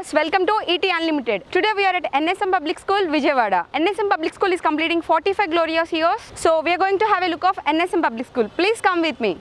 viewers, welcome to ET Unlimited. Today we are at NSM Public School, Vijayawada. NSM Public School is completing 45 glorious years. So we are going to have a look of NSM Public School. Please come with me.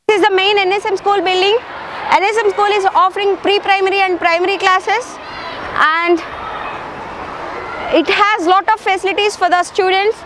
This is the main NSM school building. NSM school is offering pre-primary and primary classes, and it has lot of facilities for the students.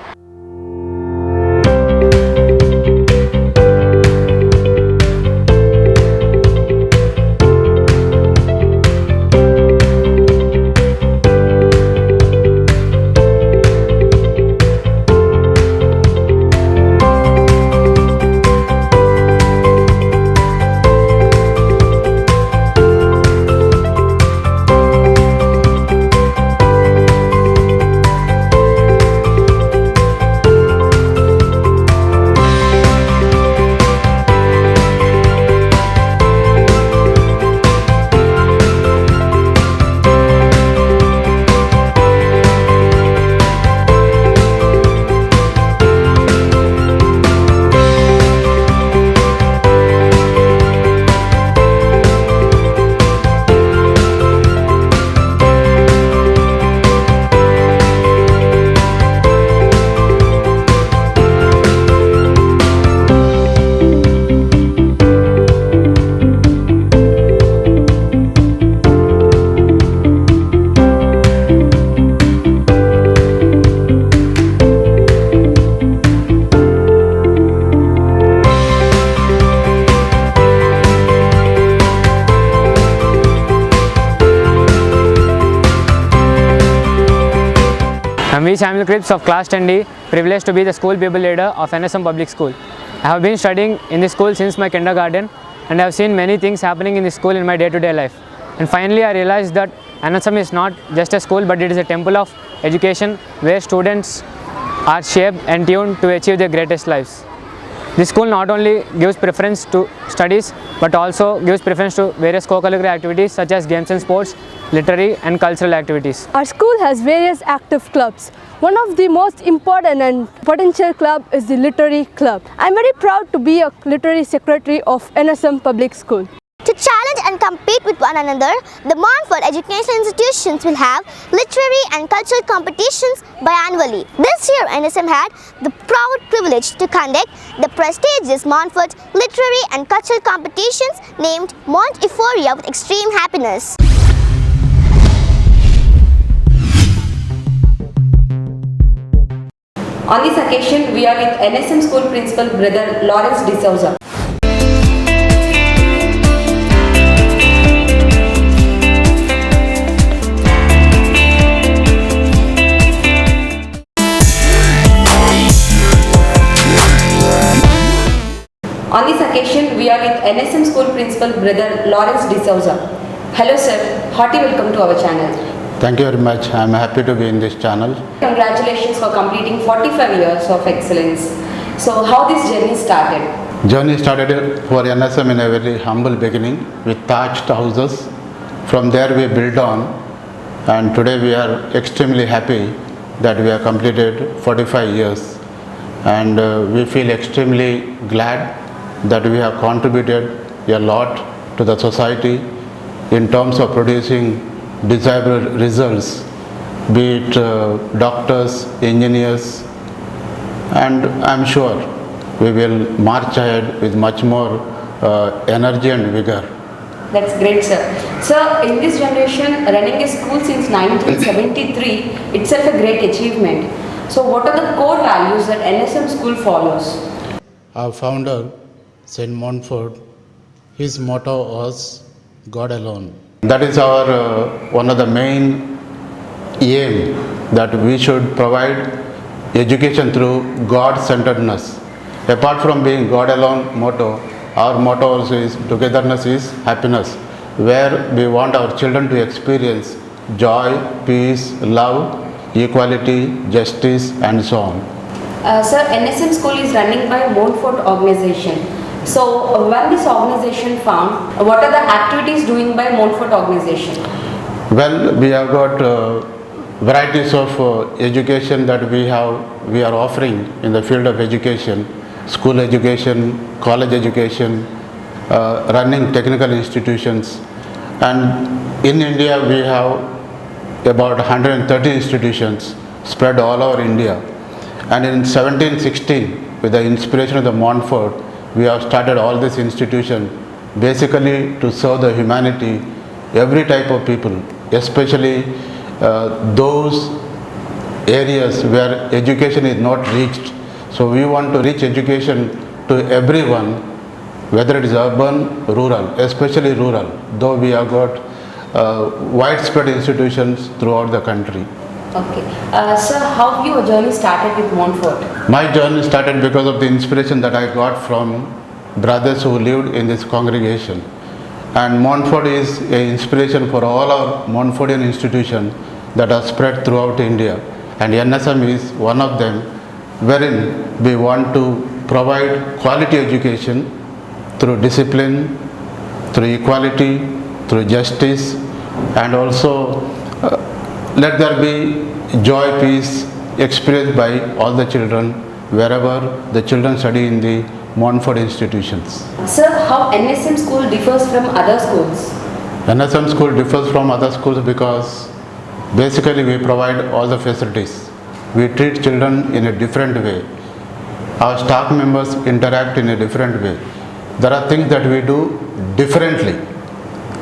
I'm V. Samuel Cripps of Class 10D, privileged to be the school people leader of NSM Public School. I have been studying in this school since my kindergarten, and I have seen many things happening in this school in my day-to-day life. And finally I realized that NSM is not just a school, but it is a temple of education where students are shaped and tuned to achieve their greatest lives. This school not only gives preference to studies, but also gives preference to various co-curricular activities such as games and sports, literary and cultural activities. Our school has various active clubs. One of the most important and potential club is the literary club. I am very proud to be a literary secretary of NSM Public School. To challenge and compete with one another, the Montfort educational institutions will have literary and cultural competitions biannually. This year, NSM had the proud privilege to conduct the prestigious Montfort literary and cultural competitions named Mont Euphoria with extreme happiness. On this occasion, we are with NSM School Principal Brother Lawrence D'SOUZA. On this occasion, we are with NSM School Principal Brother Lawrence D'SOUZA. Hello sir, hearty welcome to our channel. Thank you very much. I am happy to be in this channel. Congratulations for completing 45 years of excellence. So how this journey started? Journey started for NSM in a very humble beginning with thatched houses. From there we built on, and today we are extremely happy that we have completed 45 years. and we feel extremely glad that we have contributed a lot to the society in terms of producing desirable results, be it doctors, engineers, and I am sure we will march ahead with much more energy and vigor. That's great, sir. Sir, in this generation, running a school since 1973 itself a great achievement. So what are the core values that NSM school follows? Our founder, St. Montfort, his motto was God alone. That is our one of the main aim, that we should provide education through God-centeredness. Apart from being God alone motto, our motto also is togetherness is happiness, where we want our children to experience joy, peace, love, equality, justice, and so on. Sir, NSM school is running by Montfort organization. So when this organization found, what are the activities doing by Montfort organization? Well, we have got varieties of education that we are offering in the field of education, school education, college education, running technical institutions, and in India we have about 130 institutions spread all over India. And in 1716, with the inspiration of the Montfort, we have started all these institutions basically to serve the humanity, every type of people, especially those areas where education is not reached. So we want to reach education to everyone, whether it is urban, rural, especially rural, though we have got widespread institutions throughout the country. Okay. Sir, how your journey started with Montfort? My journey started because of the inspiration that I got from brothers who lived in this congregation. And Montfort is an inspiration for all our Montfortian institutions that are spread throughout India. And NSM is one of them, wherein we want to provide quality education through discipline, through equality, through justice, and also let there be joy, peace experienced by all the children wherever the children study in the Montfort institutions. Sir, how NSM school differs from other schools? NSM school differs from other schools because basically we provide all the facilities. We treat children in a different way. Our staff members interact in a different way. There are things that we do differently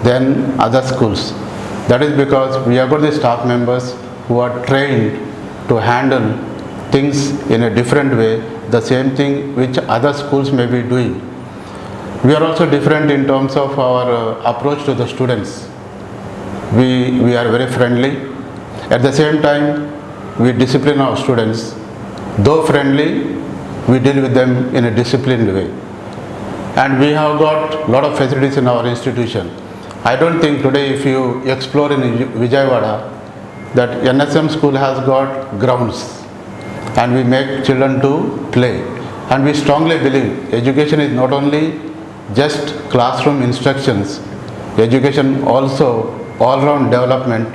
than other schools. That is because we have got the staff members who are trained to handle things in a different way, the same thing which other schools may be doing. We are also different in terms of our approach to the students. We are very friendly. At the same time, we discipline our students. Though friendly, we deal with them in a disciplined way. And we have got a lot of facilities in our institution. I don't think today if you explore in Vijayawada that NSM school has got grounds and we make children to play. And we strongly believe education is not only just classroom instructions, education also all-round development,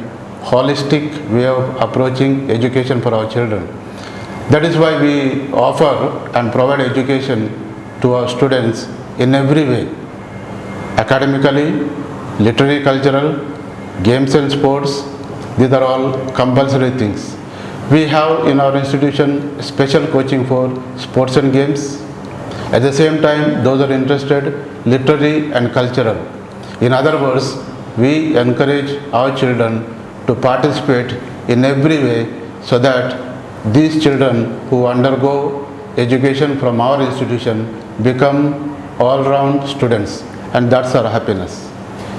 holistic way of approaching education for our children. That is why we offer and provide education to our students in every way, academically, literary, cultural, games and sports. These are all compulsory things. We have in our institution special coaching for sports and games. At the same time, those are interested literary and cultural. In other words, we encourage our children to participate in every way so that these children who undergo education from our institution become all-round students, and that's our happiness.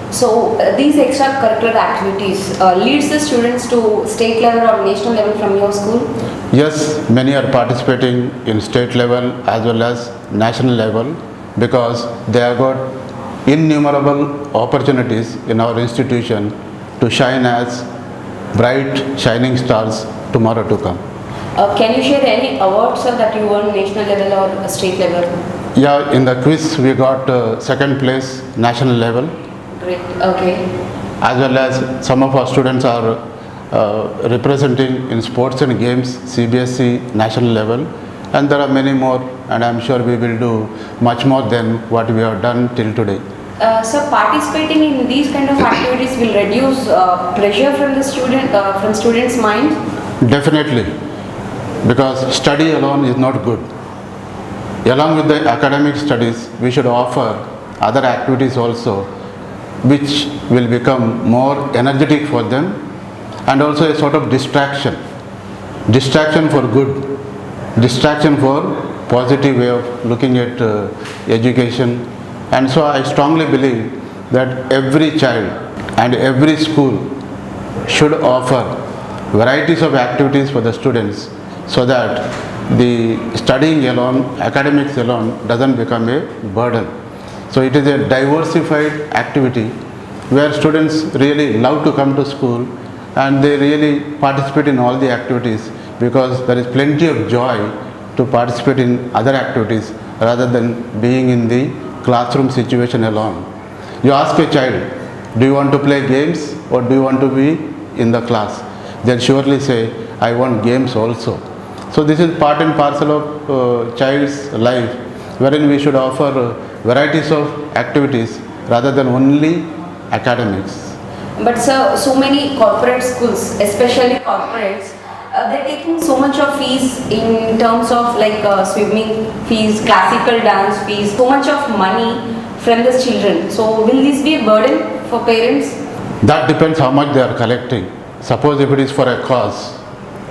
So these extracurricular activities leads the students to state level or national level from your school? Yes, many are participating in state level as well as national level because they have got innumerable opportunities in our institution to shine as bright shining stars tomorrow to come. Can you share any awards that you won national level or state level? Yeah, in the quiz we got second place national level. Great, okay. As well as some of our students are representing in sports and games CBSE national level, and there are many more, and I am sure we will do much more than what we have done till today. So participating in these kind of activities will reduce pressure from the students' mind? Definitely, because study alone is not good. Along with the academic studies, we should offer other activities also, which will become more energetic for them, and also a sort of distraction for good, distraction for positive way of looking at education. And so I strongly believe that every child and every school should offer varieties of activities for the students, so that the studying alone, academics alone doesn't become a burden. So it is a diversified activity where students really love to come to school, and they really participate in all the activities, because there is plenty of joy to participate in other activities rather than being in the classroom situation alone. You ask a child, do you want to play games or do you want to be in the class? They'll surely say, I want games also. So this is part and parcel of child's life, wherein we should offer varieties of activities rather than only academics. But sir, so many corporate schools, especially corporates, they're taking so much of fees in terms of like swimming fees, classical dance fees, so much of money from the children. So will this be a burden for parents? That depends how much they are collecting. Suppose if it is for a cause,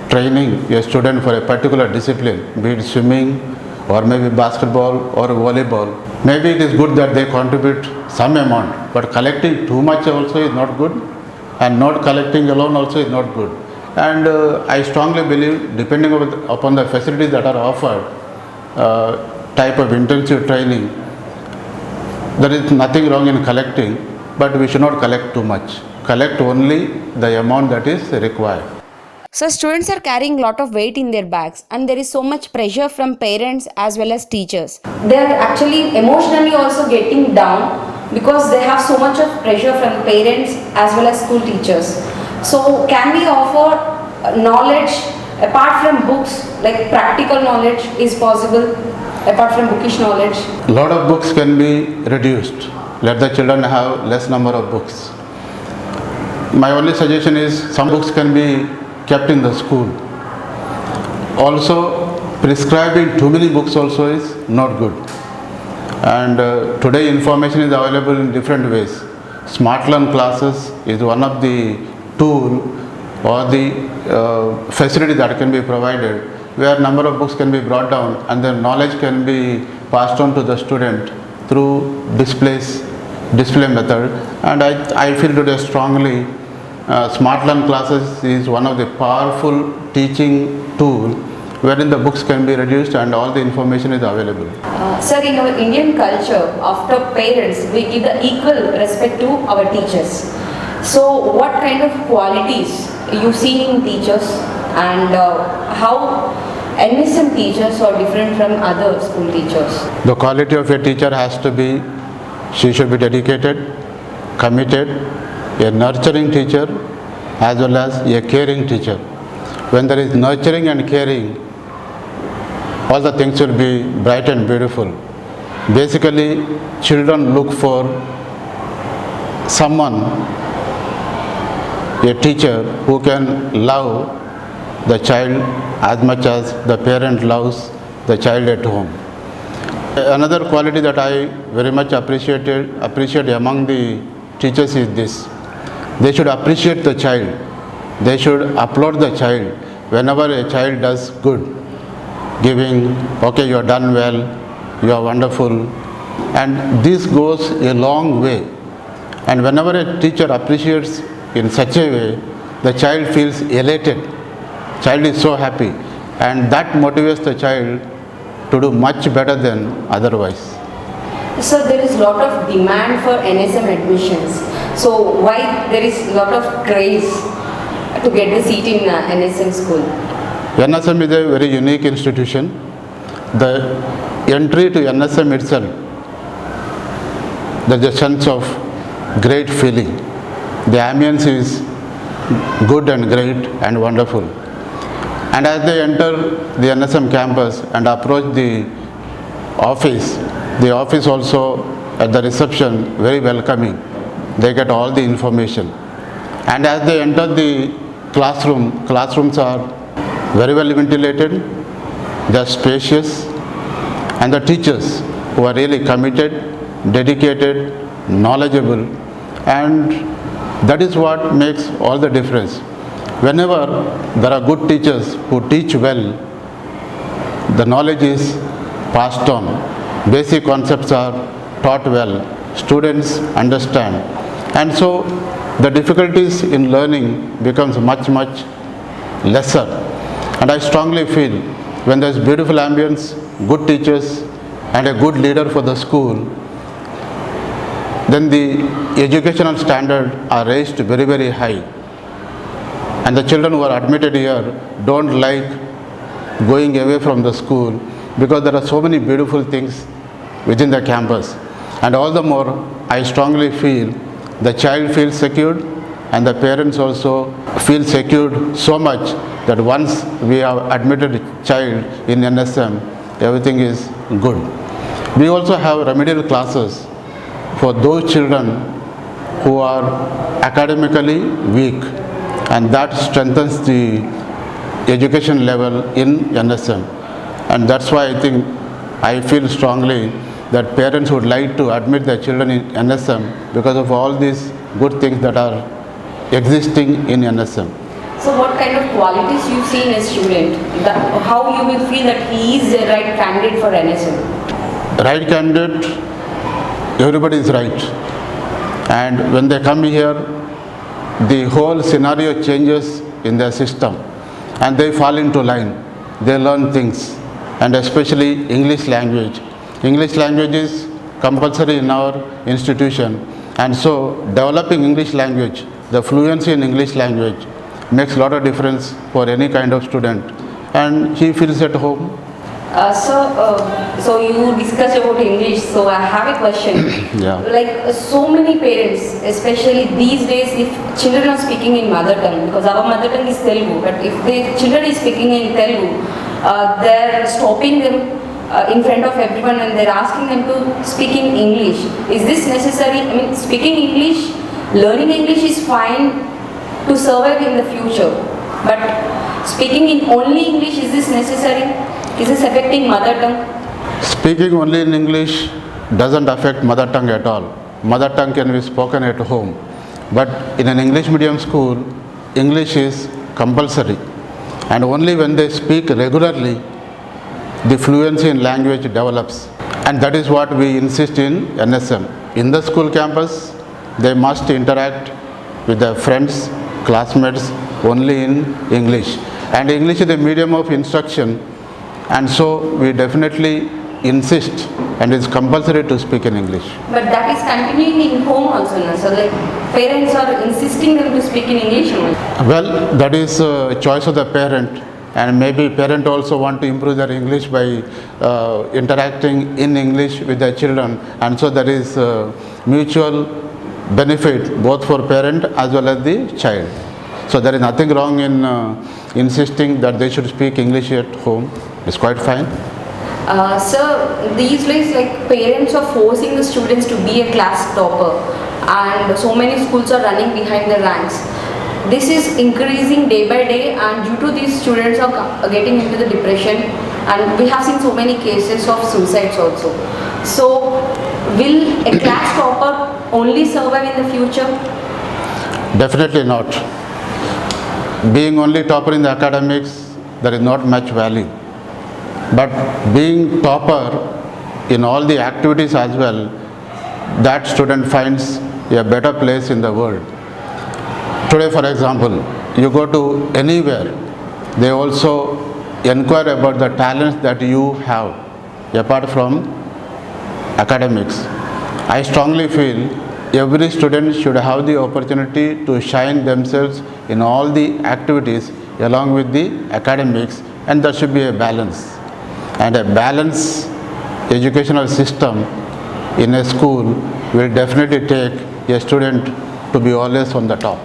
training a student for a particular discipline, be it swimming or maybe basketball or volleyball, maybe it is good that they contribute some amount, but collecting too much also is not good, and not collecting alone also is not good. And I strongly believe, depending upon the facilities that are offered, type of intensive training, there is nothing wrong in collecting, but we should not collect too much. Collect only the amount that is required. So students are carrying a lot of weight in their bags, and there is so much pressure from parents as well as teachers. They are actually emotionally also getting down because they have so much of pressure from parents as well as school teachers. So can we offer knowledge apart from books, like practical knowledge is possible apart from bookish knowledge? A lot of books can be reduced. Let the children have less number of books. My only suggestion is some books can be kept in the school. Also, prescribing too many books also is not good. And today information is available in different ways. Smart Learn classes is one of the tool or the facility that can be provided, where number of books can be brought down and the knowledge can be passed on to the student through display method. And I feel today strongly Smart Learn classes is one of the powerful teaching tool wherein the books can be reduced and all the information is available. Sir, in our Indian culture, after parents, we give the equal respect to our teachers. So what kind of qualities you see in teachers, and how NSM teachers are different from other school teachers? The quality of a teacher has to be, she should be dedicated, committed, a nurturing teacher as well as a caring teacher. When there is nurturing and caring, all the things will be bright and beautiful. Basically, children look for someone, a teacher who can love the child as much as the parent loves the child at home. Another quality that I very much appreciate among the teachers is this: they should appreciate the child, they should applaud the child whenever a child does good, giving, okay, you have done well, you are wonderful, and this goes a long way. And whenever a teacher appreciates in such a way, the child feels elated, child is so happy, and that motivates the child to do much better than otherwise. So there is lot of demand for NSM admissions. So why there is lot of craze to get the seat in NSM school? NSM is a very unique institution. The entry to NSM itself, there is a sense of great feeling. The ambience is good and great and wonderful. And as they enter the NSM campus and approach the office also at the reception very welcoming. They get all the information. And as they enter the classrooms are very well ventilated, they are spacious, and the teachers who are really committed, dedicated, knowledgeable, and that is what makes all the difference. Whenever there are good teachers who teach well, the knowledge is passed on, basic concepts are taught well, students understand, and so the difficulties in learning becomes much lesser. And I strongly feel when there is beautiful ambience, good teachers and a good leader for the school, then the educational standards are raised very high. And the children who are admitted here don't like going away from the school because there are so many beautiful things within the campus. And all the more, I strongly feel the child feels secured and the parents also feel secured so much that once we have admitted a child in NSM, everything is good. We also have remedial classes for those children who are academically weak, and that strengthens the education level in NSM. And that's why I feel strongly that parents would like to admit their children in NSM because of all these good things that are existing in NSM. So what kind of qualities you see in a student? How you will feel that he is the right candidate for NSM? Right candidate, everybody is right. And when they come here, the whole scenario changes in their system and they fall into line. They learn things, and especially English language. English language is compulsory in our institution, and so developing English language, the fluency in English language makes a lot of difference for any kind of student, and he feels at home. So you discussed about English, so I have a question. Yeah. Like so many parents, especially these days, if children are speaking in mother tongue, because our mother tongue is Telugu, but if the children is speaking in Telugu, they're stopping them in front of everyone and they're asking them to speak in English. Is this necessary? I mean, speaking English, learning English is fine to survive in the future, but speaking in only English, is this necessary? Is this affecting mother tongue? Speaking only in English doesn't affect mother tongue at all. Mother tongue can be spoken at home, but in an English medium school, English is compulsory, and only when they speak regularly, the fluency in language develops, and that is what we insist in NSM. In the school campus, they must interact with their friends, classmates only in English, and English is a medium of instruction, and so we definitely insist, and it's compulsory to speak in English. But that is continuing in home also, no? So like parents are insisting them to speak in English only. Well, that is a choice of the parent, and maybe parent also want to improve their English by interacting in English with their children, and so there is mutual benefit both for parent as well as the child. So there is nothing wrong in insisting that they should speak English at home. It's quite fine. Sir, these days like parents are forcing the students to be a class topper, and so many schools are running behind the ranks. This is increasing day by day, and due to these students are getting into the depression, and we have seen so many cases of suicides also. So will a class topper only survive in the future? Definitely not. Being only topper in the academics, there is not much value. But being topper in all the activities as well, that student finds a better place in the world. Today, for example, you go to anywhere, they also inquire about the talents that you have apart from academics. I strongly feel every student should have the opportunity to shine themselves in all the activities along with the academics, and there should be a balance. And a balanced educational system in a school will definitely take a student to be always on the top.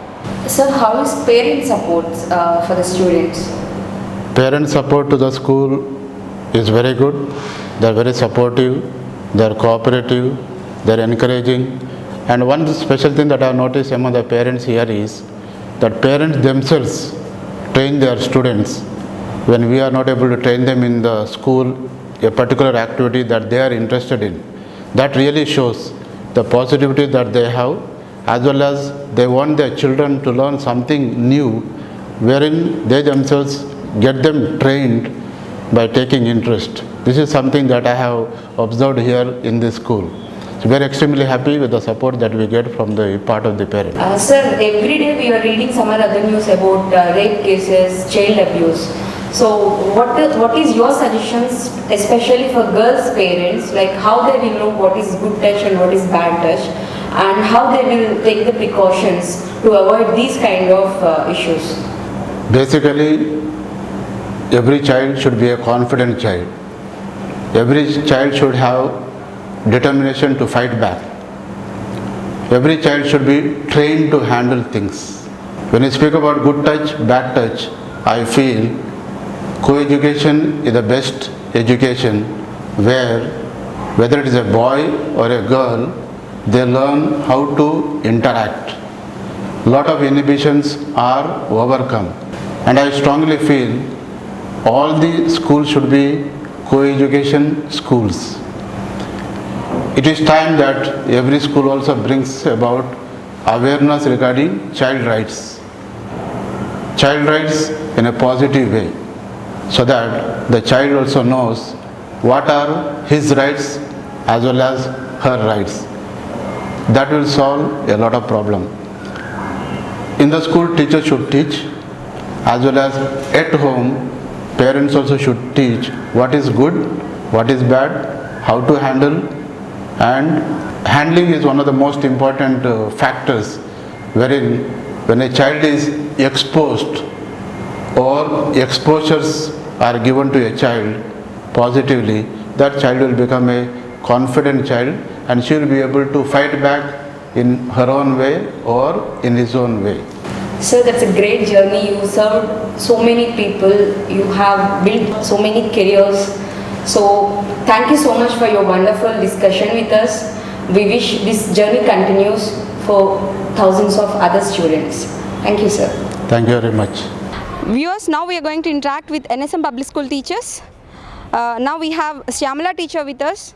Sir, how is parent support for the students? Parent support to the school is very good. They are very supportive, they are cooperative, they are encouraging. And one special thing that I have noticed among the parents here is that parents themselves train their students when we are not able to train them in the school a particular activity that they are interested in. That really shows the positivity that they have, as well as they want their children to learn something new wherein they themselves get them trained by taking interest. This is something that I have observed here in this school. So we are extremely happy with the support that we get from the part of the parents. Sir, every day we are reading some other news about rape cases, child abuse. So what is your suggestions, especially for girls' parents, like how they will know what is good touch and what is bad touch, and how they will take the precautions to avoid these kind of issues? Basically, every child should be a confident child. Every child should have determination to fight back. Every child should be trained to handle things. When you speak about good touch, bad touch, I feel co-education is the best education, where whether it is a boy or a girl, they learn how to interact. Lot of inhibitions are overcome, and I strongly feel all the schools should be co-education schools. It is time that every school also brings about awareness regarding child rights. Child rights in a positive way, so that the child also knows what are his rights as well as her rights. That will solve a lot of problems. In the school, teachers should teach, as well as at home, parents also should teach what is good, what is bad, how to handle. And handling is one of the most important factors, wherein when a child is exposed or exposures are given to a child positively, that child will become a confident child and she will be able to fight back in her own way or in his own way. Sir, that's a great journey. You served so many people, you have built so many careers. So thank you so much for your wonderful discussion with us. We wish this journey continues for thousands of other students. Thank you, sir. Thank you very much. Viewers, now we are going to interact with NSM Public School teachers. Now we have Syamala teacher with us.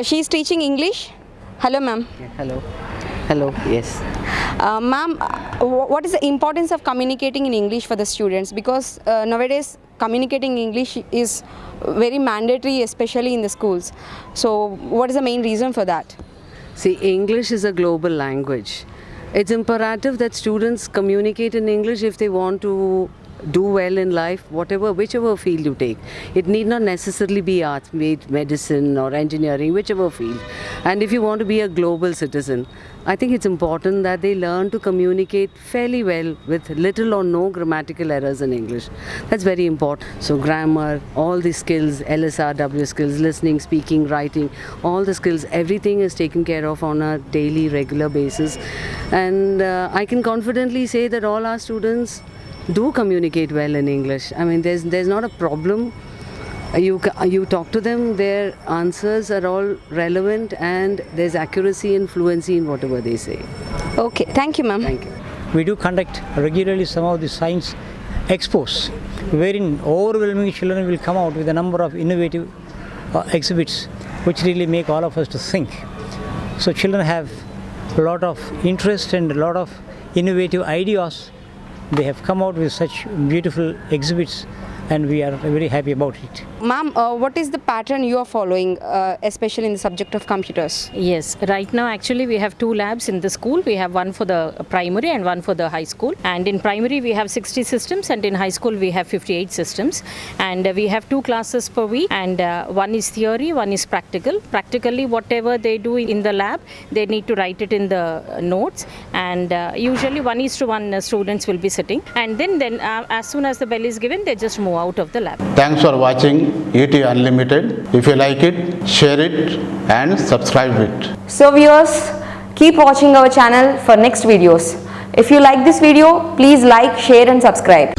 She is teaching English. Hello, ma'am. Hello. Hello. Yes. Ma'am, what is the importance of communicating in English for the students? Because nowadays communicating English is very mandatory, especially in the schools. So what is the main reason for that? See, English is a global language. It's imperative that students communicate in English if they want to do well in life, whichever field you take. It need not necessarily be arts, medicine or engineering, whichever field. And if you want to be a global citizen, I think it's important that they learn to communicate fairly well with little or no grammatical errors in English. That's very important. So grammar, all the skills, LSRW skills, listening, speaking, writing, all the skills, everything is taken care of on a daily, regular basis. And I can confidently say that all our students do communicate well in English. I mean, there's not a problem. You talk to them, their answers are all relevant, and there's accuracy and fluency in whatever they say. Okay, thank you, ma'am. Thank you. We do conduct regularly some of the science expos, wherein overwhelming children will come out with a number of innovative exhibits, which really make all of us to think. So children have a lot of interest and a lot of innovative ideas. They have come out with such beautiful exhibits, and we are very happy about it. Ma'am, what is the pattern you are following, especially in the subject of computers? Yes, right now actually we have 2 labs in the school. We have one for the primary and one for the high school. And in primary we have 60 systems, and in high school we have 58 systems. And we have 2 classes per week, and one is theory, one is practical. Practically whatever they do in the lab, they need to write it in the notes, and usually 1:1 students will be sitting, and then as soon as the bell is given, they just move out of the lab. Thanks for watching ET Unlimited. If you like it, share it and subscribe it. So viewers, keep watching our channel for next videos. If you like this video, please like, share and subscribe.